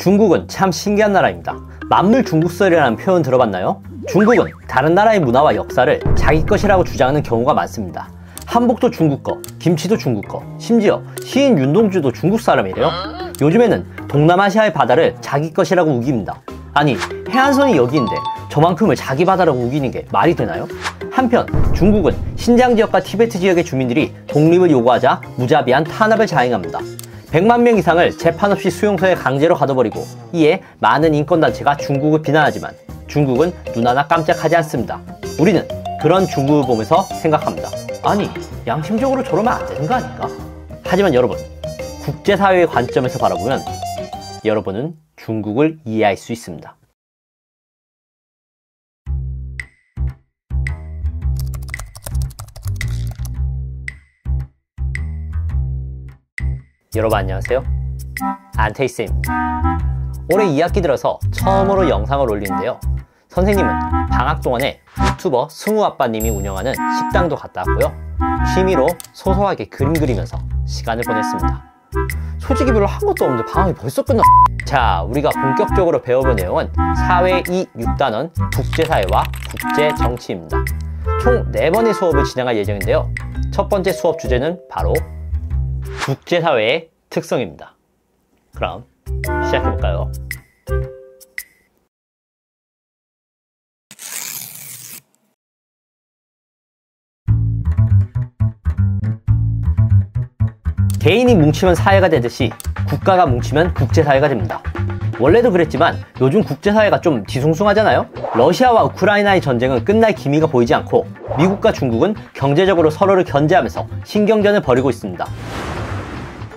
중국은 참 신기한 나라입니다. 만물 중국설이라는 표현 들어봤나요? 중국은 다른 나라의 문화와 역사를 자기 것이라고 주장하는 경우가 많습니다. 한복도 중국 거, 김치도 중국 거, 심지어 시인 윤동주도 중국 사람이래요. 요즘에는 동남아시아의 바다를 자기 것이라고 우깁니다. 아니, 해안선이 여기인데 저만큼을 자기 바다라고 우기는 게 말이 되나요? 한편 중국은 신장 지역과 티베트 지역의 주민들이 독립을 요구하자 무자비한 탄압을 자행합니다. 100만 명 이상을 재판 없이 수용소에 강제로 가둬버리고, 이에 많은 인권단체가 중국을 비난하지만 중국은 눈 하나 깜짝하지 않습니다. 우리는 그런 중국을 보면서 생각합니다. 아니, 양심적으로 저러면 안 되는 거 아닌가? 하지만 여러분, 국제사회의 관점에서 바라보면 여러분은 중국을 이해할 수 있습니다. 여러분 안녕하세요, 안테이쌤입니다. 올해 2학기 들어서 처음으로 영상을 올리는데요, 선생님은 방학 동안에 유튜버 승우아빠님이 운영하는 식당도 갔다 왔고요, 취미로 소소하게 그림 그리면서 시간을 보냈습니다. 솔직히 별로 한 것도 없는데 방학이 벌써 끝났어. 자, 우리가 본격적으로 배워볼 내용은 사회 2 6단원 국제사회와 국제정치입니다. 총 4번의 수업을 진행할 예정인데요, 첫 번째 수업 주제는 바로 국제사회의 특성입니다. 그럼 시작해볼까요? 개인이 뭉치면 사회가 되듯이 국가가 뭉치면 국제사회가 됩니다. 원래도 그랬지만 요즘 국제사회가 좀 뒤숭숭하잖아요? 러시아와 우크라이나의 전쟁은 끝날 기미가 보이지 않고 미국과 중국은 경제적으로 서로를 견제하면서 신경전을 벌이고 있습니다.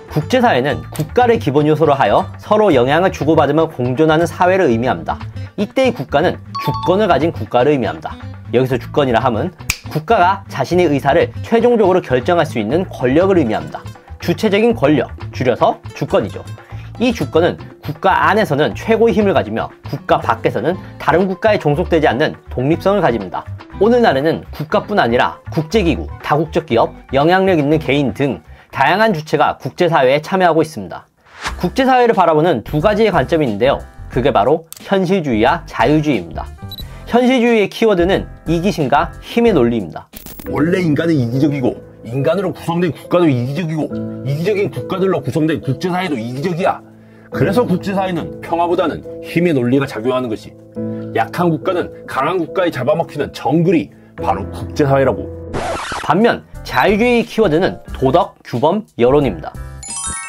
국제사회는 국가를 기본 요소로 하여 서로 영향을 주고받으며 공존하는 사회를 의미합니다. 이때의 국가는 주권을 가진 국가를 의미합니다. 여기서 주권이라 함은 국가가 자신의 의사를 최종적으로 결정할 수 있는 권력을 의미합니다. 주체적인 권력, 줄여서 주권이죠. 이 주권은 국가 안에서는 최고의 힘을 가지며 국가 밖에서는 다른 국가에 종속되지 않는 독립성을 가집니다. 오늘날에는 국가뿐 아니라 국제기구, 다국적 기업, 영향력 있는 개인 등 다양한 주체가 국제사회에 참여하고 있습니다. 국제사회를 바라보는 두 가지의 관점이 있는데요, 그게 바로 현실주의와 자유주의입니다. 현실주의의 키워드는 이기심과 힘의 논리입니다. 원래 인간은 이기적이고, 인간으로 구성된 국가도 이기적이고, 이기적인 국가들로 구성된 국제사회도 이기적이야. 그래서 국제사회는 평화보다는 힘의 논리가 작용하는 것이, 약한 국가는 강한 국가에 잡아먹히는 정글이 바로 국제사회라고. 반면 자유주의의 키워드는 도덕, 규범, 여론입니다.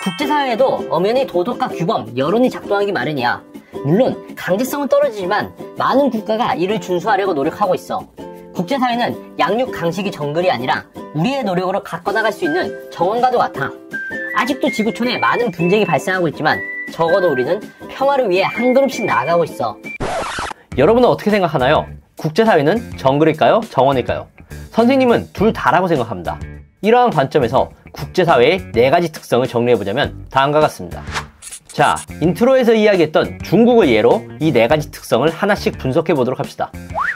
국제사회에도 엄연히 도덕과 규범, 여론이 작동하기 마련이야. 물론 강제성은 떨어지지만 많은 국가가 이를 준수하려고 노력하고 있어. 국제사회는 양육 강식이 정글이 아니라 우리의 노력으로 가꿔나갈 수 있는 정원과도 같아. 아직도 지구촌에 많은 분쟁이 발생하고 있지만 적어도 우리는 평화를 위해 한 걸음씩 나아가고 있어. 여러분은 어떻게 생각하나요? 국제사회는 정글일까요? 정원일까요? 선생님은 둘 다라고 생각합니다. 이러한 관점에서 국제사회의 4가지 특성을 정리해보자면 다음과 같습니다. 자, 인트로에서 이야기했던 중국을 예로 이 4가지 특성을 하나씩 분석해보도록 합시다.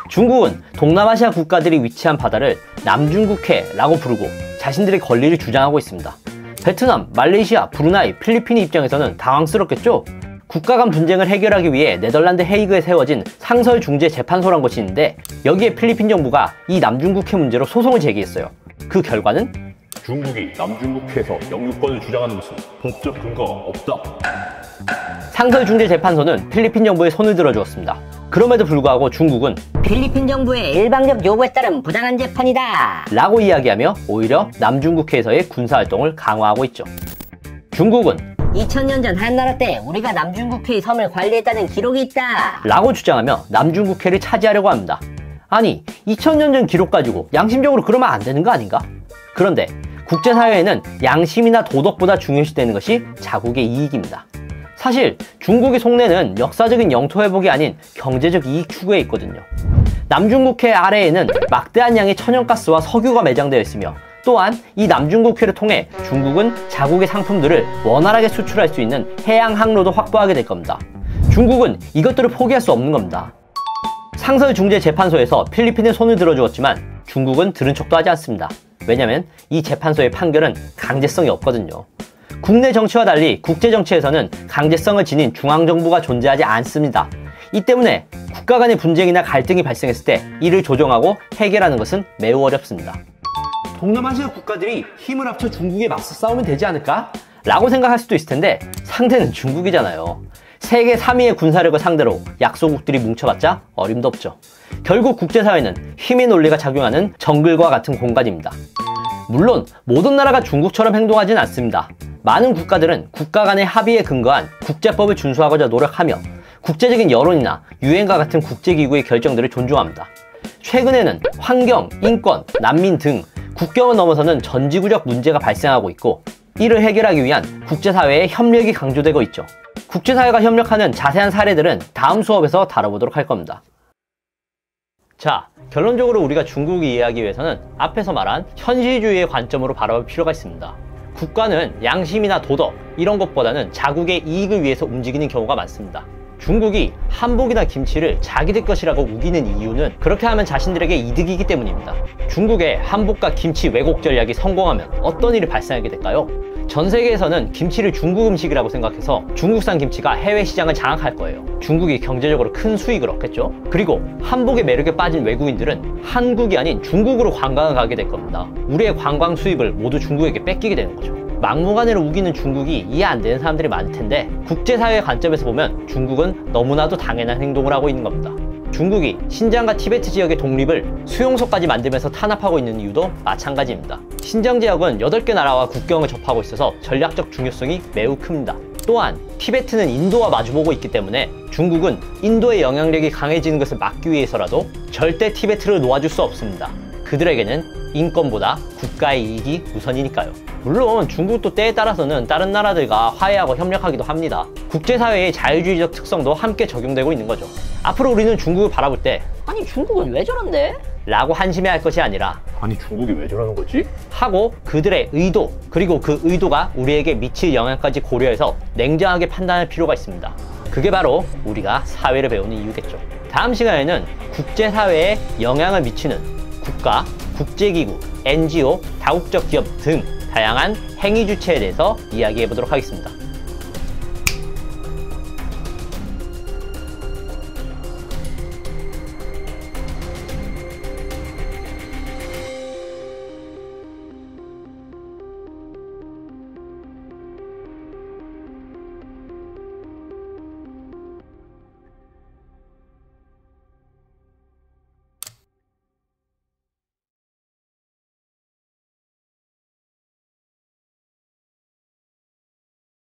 중국은 동남아시아 국가들이 위치한 바다를 남중국해라고 부르고 자신들의 권리를 주장하고 있습니다. 베트남, 말레이시아, 브루나이, 필리핀의 입장에서는 당황스럽겠죠? 국가 간 분쟁을 해결하기 위해 네덜란드 헤이그에 세워진 상설중재재판소란 곳이 있는데, 여기에 필리핀 정부가 이 남중국해 문제로 소송을 제기했어요. 그 결과는 중국이 남중국해에서 영유권을 주장하는 것은 법적 근거가 없다. 상설중재재판소는 필리핀 정부에 손을 들어주었습니다. 그럼에도 불구하고 중국은 필리핀 정부의 일방적 요구에 따른 부당한 재판이다 라고 이야기하며 오히려 남중국해에서의 군사활동을 강화하고 있죠. 중국은 2000년 전 한나라 때 우리가 남중국해의 섬을 관리했다는 기록이 있다 라고 주장하며 남중국해를 차지하려고 합니다. 아니, 2000년 전 기록 가지고 양심적으로 그러면 안 되는 거 아닌가? 그런데 국제사회에는 양심이나 도덕보다 중요시되는 것이 자국의 이익입니다. 사실 중국의 속내는 역사적인 영토 회복이 아닌 경제적 이익 추구에 있거든요. 남중국해 아래에는 막대한 양의 천연가스와 석유가 매장되어 있으며, 또한 이 남중국해를 통해 중국은 자국의 상품들을 원활하게 수출할 수 있는 해양 항로도 확보하게 될 겁니다. 중국은 이것들을 포기할 수 없는 겁니다. 상설중재재판소에서 필리핀에 손을 들어주었지만 중국은 들은 척도 하지 않습니다. 왜냐면 이 재판소의 판결은 강제성이 없거든요. 국내 정치와 달리 국제 정치에서는 강제성을 지닌 중앙정부가 존재하지 않습니다. 이 때문에 국가 간의 분쟁이나 갈등이 발생했을 때 이를 조정하고 해결하는 것은 매우 어렵습니다. 동남아시아 국가들이 힘을 합쳐 중국에 맞서 싸우면 되지 않을까? 라고 생각할 수도 있을 텐데 상대는 중국이잖아요. 세계 3위의 군사력을 상대로 약소국들이 뭉쳐봤자 어림도 없죠. 결국 국제사회는 힘의 논리가 작용하는 정글과 같은 공간입니다. 물론 모든 나라가 중국처럼 행동하진 않습니다. 많은 국가들은 국가 간의 합의에 근거한 국제법을 준수하고자 노력하며 국제적인 여론이나 유엔과 같은 국제기구의 결정들을 존중합니다. 최근에는 환경, 인권, 난민 등 국경을 넘어서는 전지구적 문제가 발생하고 있고 이를 해결하기 위한 국제사회의 협력이 강조되고 있죠. 국제사회가 협력하는 자세한 사례들은 다음 수업에서 다뤄보도록 할 겁니다. 자, 결론적으로 우리가 중국을 이해하기 위해서는 앞에서 말한 현실주의의 관점으로 바라볼 필요가 있습니다. 국가는 양심이나 도덕 이런 것보다는 자국의 이익을 위해서 움직이는 경우가 많습니다. 중국이 한복이나 김치를 자기들 것이라고 우기는 이유는 그렇게 하면 자신들에게 이득이기 때문입니다. 중국의 한복과 김치 왜곡 전략이 성공하면 어떤 일이 발생하게 될까요? 전 세계에서는 김치를 중국 음식이라고 생각해서 중국산 김치가 해외 시장을 장악할 거예요. 중국이 경제적으로 큰 수익을 얻겠죠? 그리고 한복의 매력에 빠진 외국인들은 한국이 아닌 중국으로 관광을 가게 될 겁니다. 우리의 관광 수입을 모두 중국에게 뺏기게 되는 거죠. 막무가내로 우기는 중국이 이해 안 되는 사람들이 많을 텐데 국제사회의 관점에서 보면 중국은 너무나도 당연한 행동을 하고 있는 겁니다. 중국이 신장과 티베트 지역의 독립을 수용소까지 만들면서 탄압하고 있는 이유도 마찬가지입니다. 신장 지역은 8개 나라와 국경을 접하고 있어서 전략적 중요성이 매우 큽니다. 또한 티베트는 인도와 마주보고 있기 때문에 중국은 인도의 영향력이 강해지는 것을 막기 위해서라도 절대 티베트를 놓아줄 수 없습니다. 그들에게는 인권보다 국가의 이익이 우선이니까요. 물론 중국도 때에 따라서는 다른 나라들과 화해하고 협력하기도 합니다. 국제사회의 자유주의적 특성도 함께 적용되고 있는 거죠. 앞으로 우리는 중국을 바라볼 때 아니 중국은 왜 저런데? 라고 한심해할 것이 아니라 아니 중국이 왜 저러는 거지? 하고 그들의 의도 그리고 그 의도가 우리에게 미칠 영향까지 고려해서 냉정하게 판단할 필요가 있습니다. 그게 바로 우리가 사회를 배우는 이유겠죠. 다음 시간에는 국제사회에 영향을 미치는 국가, 국제기구, NGO, 다국적 기업 등 다양한 행위 주체에 대해서 이야기해 보도록 하겠습니다.